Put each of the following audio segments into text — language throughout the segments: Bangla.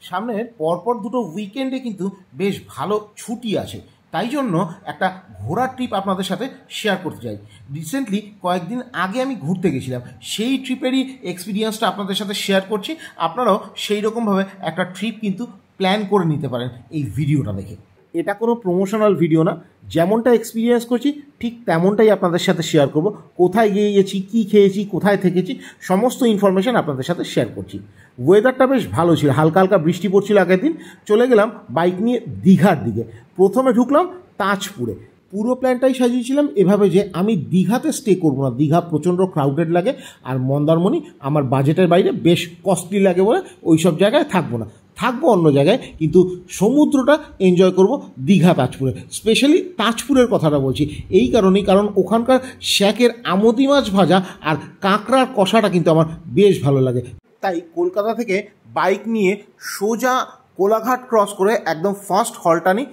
সামনের পরপর দুটো উইকেন্ডে কিন্তু বেশ ভালো ছুটি আছে, তাই জন্য একটা ঘোরার ট্রিপ আপনাদের সাথে শেয়ার করতে চাই। রিসেন্টলি কয়েকদিন আগে আমি ঘুরতে গেছিলাম, সেই ট্রিপেরই এক্সপিরিয়েন্সটা আপনাদের সাথে শেয়ার করছি। আপনারাও সেই রকমভাবে একটা ট্রিপ কিন্তু প্ল্যান করে নিতে পারেন এই ভিডিওটা দেখে। এটা কোনো প্রমোশনাল ভিডিও না, যেমনটা এক্সপিরিয়েন্স করছি ঠিক তেমনটাই আপনাদের সাথে শেয়ার করব। কোথায় গিয়েছি, কী খেয়েছি, কোথায় থেকেছি, সমস্ত ইনফরমেশান আপনাদের সাথে শেয়ার করছি। ওয়েদারটা বেশ ভালো ছিল, হালকা হালকা বৃষ্টি পড়ছিল আগের দিন। চলে গেলাম বাইক নিয়ে দীঘার দিকে। প্রথমে ঢুকলাম তাজপুরে। পুরো প্ল্যানটাই সাজিয়েছিলাম এভাবে যে আমি দীঘাতে স্টে করবো না, দীঘা প্রচণ্ড ক্রাউডেড লাগে, আর মন্দারমণি আমার বাজেটের বাইরে বেশ কস্টলি লাগে বলে ওই সব জায়গায় থাকবো না, থাকবো অন্য জায়গায়, কিন্তু সমুদ্রটা এনজয় করব দীঘা তাজপুরে। স্পেশালি তাজপুরের কথাটা বলছি এই কারণেই, কারণ ওখানকার শ্যাকের আমোদি মাছ ভাজা আর কাঁকড়ার কষাটা কিন্তু আমার বেশ ভালো লাগে। তাই কলকাতা থেকে বাইক নিয়ে সোজা কোলাঘাট ক্রস করে একদম ফার্স্ট হলটা নিই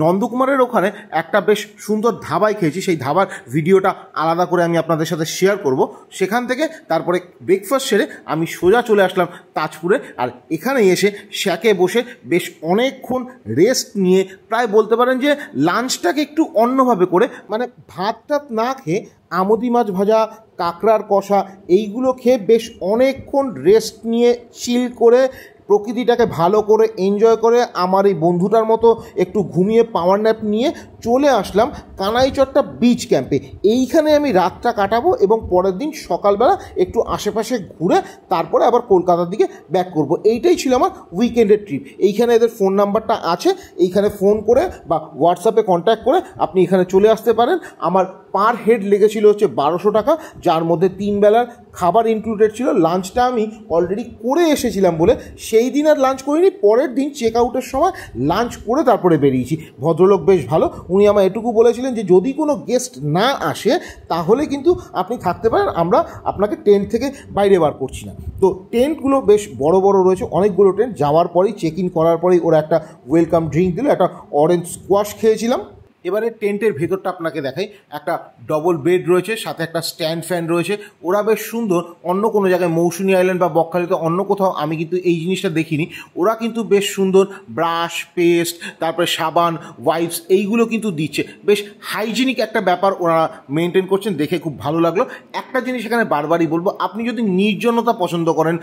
নন্দকুমারের ওখানে একটা বেশ সুন্দর ধাবায় খেয়েছি, সেই ধাবার ভিডিওটা আলাদা করে আমি আপনাদের সাথে শেয়ার করব। সেখান থেকে তারপরে ব্রেকফাস্ট সেরে আমি সোজা চলে আসলাম তাজপুরে। আর এখানে এসে শ্যাকে বসে বেশ অনেকক্ষণ রেস্ট নিয়ে, প্রায় বলতে পারেন যে লাঞ্চটাকে একটু অন্যভাবে করে, মানে ভাত টাত না খেয়ে আমোদি মাছ ভাজা, কাঁকড়ার কষা এইগুলো খেয়ে বেশ অনেকক্ষণ রেস্ট নিয়ে চিল করে প্রকৃতিটাকে ভালো করে এনজয় করে আমার এই বন্ধুটার মতো একটু ঘুমিয়ে পাওয়ার ন্যাপ নিয়ে চলে আসলাম কানাইচট্টা বিচ ক্যাম্পে। এইখানে আমি রাতটা কাটাবো এবং পরের দিন সকালবেলা একটু আশেপাশে ঘুরে তারপরে আবার কলকাতার দিকে ব্যাক করব। এইটাই ছিল আমার উইকেন্ডের ট্রিপ। এইখানে এদের ফোন নাম্বারটা আছে, এইখানে ফোন করে বা হোয়াটসঅ্যাপে কন্ট্যাক্ট করে আপনি এখানে চলে আসতে পারেন। আমার পার হেড লেগেছিল হচ্ছে 1200 টাকা, যার মধ্যে 3 বেলার খাবার ইনক্লুডেড ছিল। লাঞ্চটা আমি অলরেডি করে এসেছিলাম বলে সেই দিন আর লাঞ্চ করিনি, পরের দিন চেক আউটের সময় লাঞ্চ করে তারপরে বেরিয়েছি। ভদ্রলোক বেশ ভালো, উনি আমায় এটুকু বলেছিলেন যে যদি কোনো গেস্ট না আসে তাহলে কিন্তু আপনি থাকতে পারেন, আমরা আপনাকে টেন্ট থেকে বাইরে বার করছি না। তো টেন্টগুলো বেশ বড় বড় রয়েছে, অনেকগুলো টেন্ট। যাওয়ার পরেই চেক ইন করার পরেই ওরা একটা ওয়েলকাম ড্রিঙ্ক দিল, একটা অরেঞ্জ স্কোয়াশ খেয়েছিলাম। এবারে টেন্টের ভেতরটা আপনাকে দেখাই। একটা ডবল বেড রয়েছে, সাথে একটা স্ট্যান্ড ফ্যান রয়েছে। ওরা বেশ সুন্দর, অন্য কোনো জায়গায় মৌসুনি আইল্যান্ড বা বকখালিতে অন্য কোথাও আমি কিন্তু এই জিনিসটা দেখিনি। ওরা কিন্তু বেশ সুন্দর ব্রাশ, পেস্ট, তারপরে সাবান, ওয়াইপস এইগুলো কিন্তু দিচ্ছে। বেশ হাইজিনিক একটা ব্যাপার ওরা মেনটেন করছেন, দেখে খুব ভালো লাগলো। একটা জিনিস এখানে বারবারই বলবো, আপনি যদি নির্জনতা পছন্দ করেন,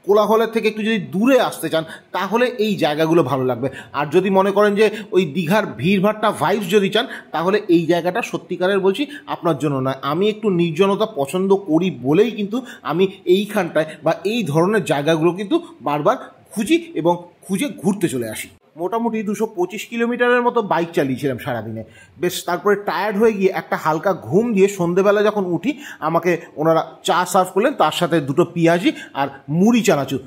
কোলাহলের থেকে একটু যদি দূরে আসতে চান, তাহলে এই জায়গাগুলো ভালো লাগবে। আর যদি মনে করেন যে ওই দীঘার ভিড়ভাট্টা ভাইবস যদি চান, তাহলে এই জায়গাটা সত্যিকারের বলছি আপনার জন্য নয়। আমি একটু নির্জনতা পছন্দ করি বলেই কিন্তু আমি এইখানটায় বা এই ধরনের জায়গাগুলো কিন্তু বারবার খুঁজি এবং খুঁজে ঘুরতে চলে আসি। মোটামুটি 225 কিলোমিটারের মতো বাইক চালিয়েছিলাম সারাদিনে। বেশ তারপরে টায়ার্ড হয়ে গিয়ে একটা হালকা ঘুম দিয়ে সন্ধেবেলা যখন উঠি, আমাকে ওনারা চা সার্ভ করলেন, তার সাথে দুটো পেঁয়াজি আর মুড়ি চানাচুর।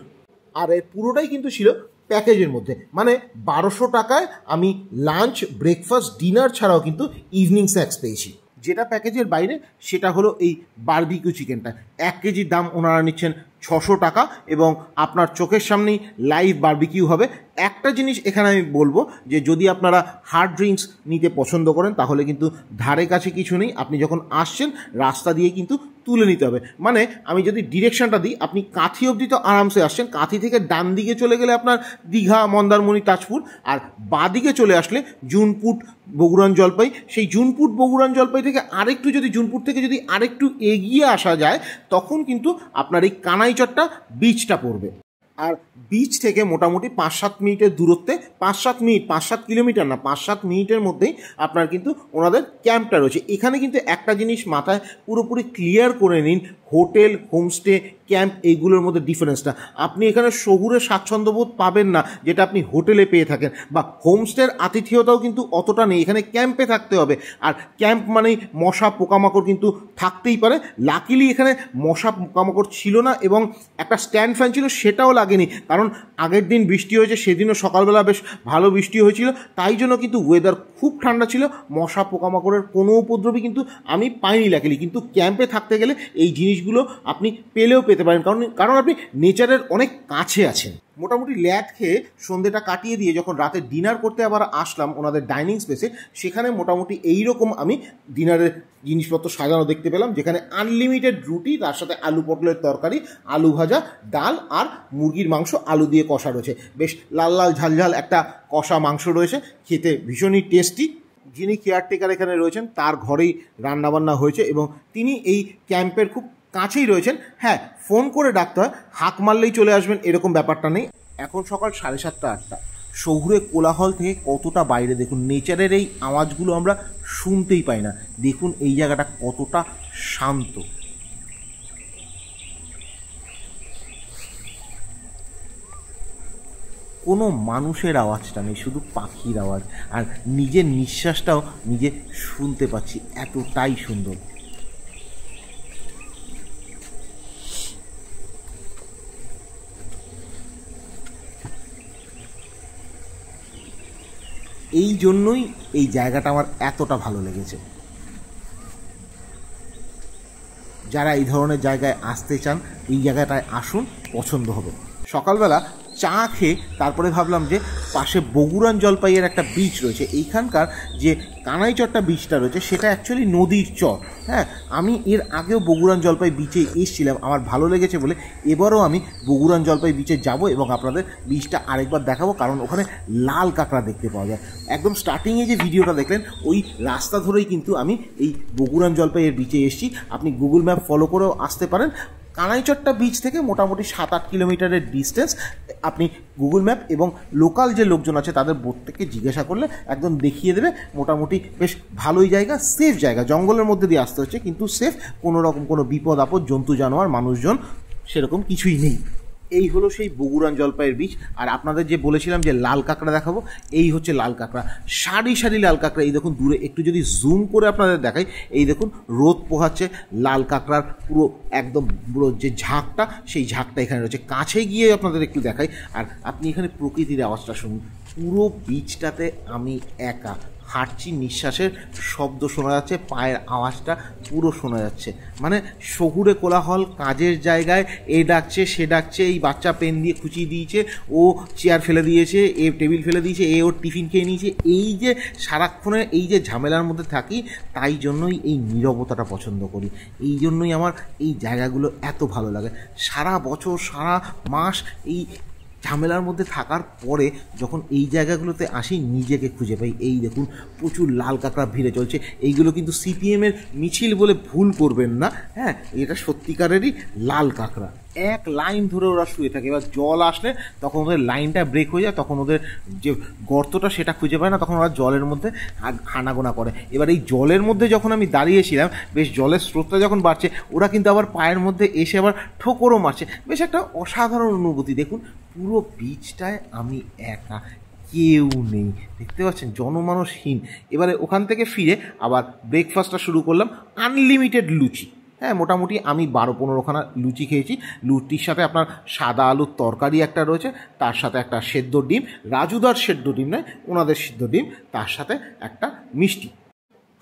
আর এর পুরোটাই কিন্তু ছিল প্যাকেজের মধ্যে, মানে 1200 টাকায় আমি লাঞ্চ, ব্রেকফাস্ট, ডিনার ছাড়াও কিন্তু ইভিনিং স্ন্যাক্স পেয়েছি। যেটা প্যাকেজের বাইরে সেটা হলো এই বারবিকিউ চিকেনটা। 1 কেজির দাম ওনারা নিচ্ছেন 600 টাকা এবং আপনার চোখের সামনেই লাইভ বারবিকিউ হবে। একটা জিনিস এখানে আমি বলবো যে যদি আপনারা হার্ড ড্রিঙ্কস নিতে পছন্দ করেন তাহলে কিন্তু ধারে কাছে কিছু নেই, আপনি যখন আসছেন রাস্তা দিয়ে কিন্তু তুলে নিতে হবে। মানে আমি যদি ডিরেকশনটা দিই, আপনি কাঁথি অবধি তো আরামসে আসছেন, কাঁথি থেকে ডান দিকে চলে গেলে আপনার দীঘা, মন্দারমণি, তাজপুর, আর বাঁদিকে চলে আসলে জুনপুট, বগুড়ান জলপাই। সেই জুনপুট, বগুড়ান জলপাই থেকে আরেকটু যদি জুনপুট থেকে যদি আরেকটু এগিয়ে আসা যায়, তখন কিন্তু আপনার এই কানাইচট্টা বিচটা পড়বে। আর বিচ থেকে মোটামুটি 5-7 মিনিটের দূরত্বে, 5-7 কিলোমিটার না, 5-7 মিনিটের মধ্যেই আপনার কিন্তু ওনাদের ক্যাম্পটা রয়েছে। এখানে কিন্তু একটা জিনিস মাথায় পুরোপুরি ক্লিয়ার করে নিন, হোটেল, হোমস্টে, ক্যাম্প এইগুলোর মধ্যে ডিফারেন্সটা। আপনি এখানে শহুরে স্বাচ্ছন্দ্যবোধ পাবেন না যেটা আপনি হোটেলে পেয়ে থাকেন, বা হোমস্টের আতিথেয়তাও কিন্তু অতটা নেই। এখানে ক্যাম্পে থাকতে হবে, আর ক্যাম্প মানেই মশা পোকামাকড় কিন্তু থাকতেই পারে। লাকিলি এখানে মশা পোকামাকড় ছিল না এবং একটা স্ট্যান্ড ফ্যান ছিল, সেটাও লাগেনি, কারণ আগের দিন বৃষ্টি হয়েছে, সেদিনও সকালবেলা বেশ ভালো বৃষ্টি হয়েছিল, তাই জন্য কিন্তু ওয়েদার খুব ঠান্ডা ছিল। মশা পোকামাকড়ের কোনো উপদ্রবই কিন্তু আমি পাইনি লাকিলি। কিন্তু ক্যাম্পে থাকতে গেলে এই জিনিসগুলো আপনি পেলেও পেতে পারেন, কারণ আপনি নেচারের অনেক কাছে আছেন। মোটামুটি ল্যাদ খেয়ে সন্ধ্যেটা কাটিয়ে দিয়ে যখন রাতে ডিনার করতে আবার আসলাম ওনাদের ডাইনিং স্পেসে, সেখানে মোটামুটি এইরকম আমি ডিনারের জিনিসপত্র সাজানো দেখতে পেলাম, যেখানে আনলিমিটেড রুটি, তার সাথে আলু পটলের তরকারি, আলু ভাজা, ডাল আর মুরগির মাংস আলু দিয়ে কষা রয়েছে। বেশ লাল লাল ঝালঝাল একটা কষা মাংস রয়েছে, খেতে ভীষণই টেস্টি। যিনি কেয়ারটেকার এখানে রয়েছেন তার ঘরেই রান্নাবান্না হয়েছে এবং তিনি এই ক্যাম্পের খুব কাছেই রয়েছেন। হ্যাঁ, ফোন করে ডাকতে হয়, হাঁক মারলেই চলে আসবেন এরকম ব্যাপারটা নেই। এখন সকাল 7:30 8টা, শহুরে কোলাহল থেকে কতটা বাইরে দেখুন, নেচারের এই আওয়াজগুলো আমরা শুনতেই পাই না। দেখুন এই জায়গাটা কতটা শান্ত। কোনো মানুষের আওয়াজটা নেই, শুধু পাখির আওয়াজ, আর নিজের নিঃশ্বাসটাও নিজে শুনতে পাচ্ছি, এতটাই সুন্দর। এই জন্যই এই জায়গাটা আমার এতটা ভালো লেগেছে। যারা এই ধরনের জায়গায় আসতে চান এই জায়গাটায় আসুন, পছন্দ হবে। সকালবেলা চা খেয়ে তারপরে ভাবলাম যে পাশে বগুড়ান জলপাইয়ের একটা বিচ রয়েছে, এইখানকার যে কানাইচরটা বিচটা রয়েছে সেটা অ্যাকচুয়ালি নদীর চর। হ্যাঁ, আমি এর আগেও বগুড়ান জলপাই বিচে এসেছিলাম, আমার ভালো লেগেছে বলে এবারও আমি বগুড়ান জলপাই বিচে যাব এবং আপনাদের বিচটা আরেকবার দেখাবো, কারণ ওখানে লাল কাঁকড়া দেখতে পাওয়া যায়। একদম স্টার্টিংয়ে যে ভিডিওটা দেখলেন ওই রাস্তা ধরেই কিন্তু আমি এই বগুড়ান জলপাইয়ের বিচে এসেছি। আপনি গুগল ম্যাপ ফলো করেও আসতে পারেন। কানাইচরটা বিচ থেকে মোটামুটি 7-8 কিলোমিটারের ডিস্টেন্স। আপনি গুগল ম্যাপ এবং লোকাল যে লোকজন আছে তাদের প্রত্যেককে জিজ্ঞাসা করলে একদম দেখিয়ে দেবে। মোটামুটি বেশ ভালোই জায়গা, সেফ জায়গা, জঙ্গলের মধ্যে দিয়ে আসতে হচ্ছে কিন্তু সেফ, কোনো রকম কোনো বিপদ আপদ, জন্তু জানোয়ার, মানুষজন সেরকম কিছুই নেই। এই হলো সেই বগুড়ান জলপাইয়ের বীজ। আর আপনাদের যে বলেছিলাম যে লাল কাঁকড়া দেখাবো, এই হচ্ছে লাল কাঁকড়া, সারি সারি লাল কাঁকড়া। এই দেখুন দূরে একটু যদি জুম করে আপনাদের দেখাই, এই দেখুন রোদ পোহাচ্ছে, লাল কাঁকড়ার পুরো একদম পুরো যে ঝাঁকটা, সেই ঝাঁকটা এখানে রয়েছে। কাছে গিয়ে আপনাদের একটু দেখাই, আর আপনি এখানে প্রকৃতির আওয়াজটা শুনুন। পুরো বীজটাতে আমি একা হাঁটছি, নিঃশ্বাসের শব্দ শোনা যাচ্ছে, পায়ের আওয়াজটা পুরো শোনা যাচ্ছে। মানে শহুরে কোলাহল, কাজের জায়গায় এ ডাকছে সে ডাকছে, এই বাচ্চা পেন দিয়ে খুঁচিয়ে দিয়েছে, ও চেয়ার ফেলে দিয়েছে, এ টেবিল ফেলে দিয়েছে, এ ওর টিফিন খেয়ে নিয়েছে। এই যে সারাক্ষণে এই যে ঝামেলার মধ্যে থাকি, তাই জন্যই এই নীরবতাটা পছন্দ করি। এই জন্যই আমার এই জায়গাগুলো এত ভালো লাগে। সারা বছর সারা মাস এই ঝামেলার মধ্যে থাকার পরে যখন এই জায়গাগুলোতে আসি, নিজেকে খুঁজে পাই। এই দেখুন প্রচুর লাল কাঁকড়া ভিড়ে চলছে। এইগুলো কিন্তু সিপিএমের মিছিল বলে ভুল করবেন না। হ্যাঁ, এটা সত্যিকারেরই লাল কাঁকড়া। এক লাইন ধরে ওরা শুয়ে থাকে। এবার জল আসলে তখন ওদের লাইনটা ব্রেক হয়ে যায়, তখন ওদের যে গর্তটা সেটা খুঁজে পায় না, তখন ওরা জলের মধ্যে হানাগোনা করে। এবার এই জলের মধ্যে যখন আমি দাঁড়িয়েছিলাম, বেশ জলের স্রোতটা যখন বাড়ছে, ওরা কিন্তু আবার পায়ের মধ্যে এসে আবার ঠোকরও মারছে। বেশ একটা অসাধারণ অনুভূতি। দেখুন পুরো বিচটায় আমি একা, কেউ নেই, দেখতে পাচ্ছেন, জনমানসহীন। এবারে ওখান থেকে ফিরে আবার ব্রেকফাস্টটা শুরু করলাম। আনলিমিটেড লুচি। হ্যাঁ, মোটামুটি আমি 12-15খানা লুচি খেয়েছি। লুচির সাথে আপনার সাদা আলুর তরকারি একটা রয়েছে, তার সাথে একটা সেদ্ধ ডিম, রাজুদার সেদ্ধ ডিম নয়, ওনাদের সেদ্ধ ডিম, তার সাথে একটা মিষ্টি।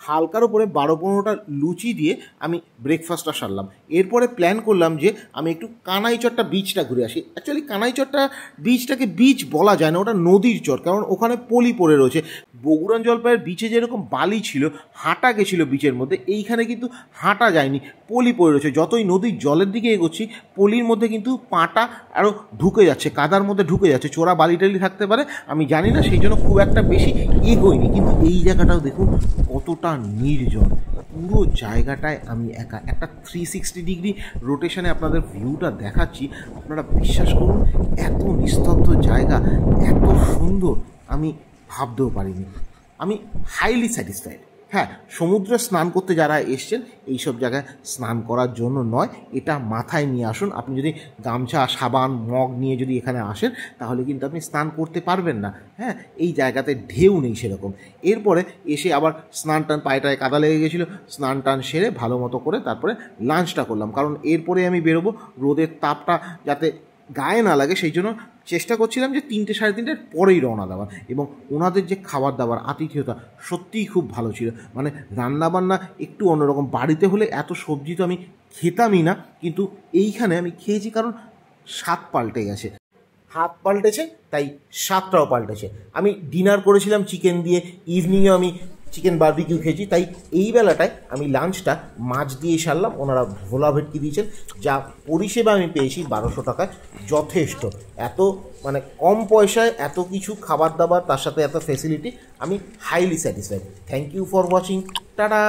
হালকার ওপরে 12-15টা লুচি দিয়ে আমি ব্রেকফাস্টটা সারলাম। এরপরে প্ল্যান করলাম যে আমি একটু কানাইচরটা বিচটা ঘুরে আসি। অ্যাকচুয়ালি কানাইচরটা বিচটাকে বিচ বলা যায় না, ওটা নদীর চর, কারণ ওখানে পলি পড়ে রয়েছে। বগুড়ান জলপাইয়ের বিচে যেরকম বালি ছিল, হাঁটা গেছিলো বিচের মধ্যে, এইখানে কিন্তু হাঁটা যায়নি, পলি পড়ে রয়েছে। যতই নদীর জলের দিকে এগোচ্ছি, পলির মধ্যে কিন্তু পাটা আরও ঢুকে যাচ্ছে, কাদার মধ্যে ঢুকে যাচ্ছে। চোরা বালি টালি থাকতে পারে, আমি জানি না, সেই জন্য খুব একটা বেশি এগোইনি। কিন্তু এই জায়গাটাও দেখুন কতটা নির্জন, পুরো জায়গাটায় আমি একা। একটা 360 ডিগ্রি রোটেশনে আপনাদের ভিউটা দেখাচ্ছি, আপনারা বিশ্বাস করুন, এত নিস্তব্ধ জায়গা, এত সুন্দর আমি ভাবতেও পারিনি। আমি হাইলি স্যাটিসফাইড। হ্যাঁ, সমুদ্রে স্নান করতে যারা এসছেন, এইসব জায়গায় স্নান করার জন্য নয়, এটা মাথায় নিয়ে আসুন। আপনি যদি গামছা, সাবান, মগ নিয়ে যদি এখানে আসেন, তাহলে কিন্তু আপনি স্নান করতে পারবেন না। হ্যাঁ, এই জায়গাতে ঢেউ নেই সেরকম। এরপরে এসে আবার স্নান টান, পায়েটায় কাদা লেগে গেছিলো, স্নান টান সেরে ভালো মতো করে তারপরে লাঞ্চটা করলাম, কারণ এরপরে আমি বেরোবো, রোদের তাপটা যাতে গায়ে না লাগে সেই জন্য চেষ্টা করছিলাম যে 3টে 3:30টার পরেই রওনা দেওয়া। এবং ওনাদের যে খাবার দাবার, আতিথেয়তা সত্যিই খুব ভালো ছিল। মানে রান্নাবান্না একটু অন্যরকম। বাড়িতে হলে এত সবজি তো আমি খেতামই না, কিন্তু এইখানে আমি খেয়েছি কারণ স্বাদ পাল্টে গেছে। হাত পাল্টেছে, তাই স্বাদটাও পাল্টেছে। আমি ডিনার করেছিলাম চিকেন দিয়ে, ইভিনিংয়েও আমি চিকেন বারবিকিউ খেয়েছি, তাই এই বেলাটায় আমি লাঞ্চটা মাছ দিয়ে সারলাম। ওনারা ভোলা ভেটকি দিয়েছেন, যা পরিষেবা আমি পেয়েছি 1200 টাকায় যথেষ্ট। এত মানে কম পয়সায় এত কিছু খাবার দাবার, তার সাথে এত ফেসিলিটি, আমি highly satisfied. Thank you for watching, tata.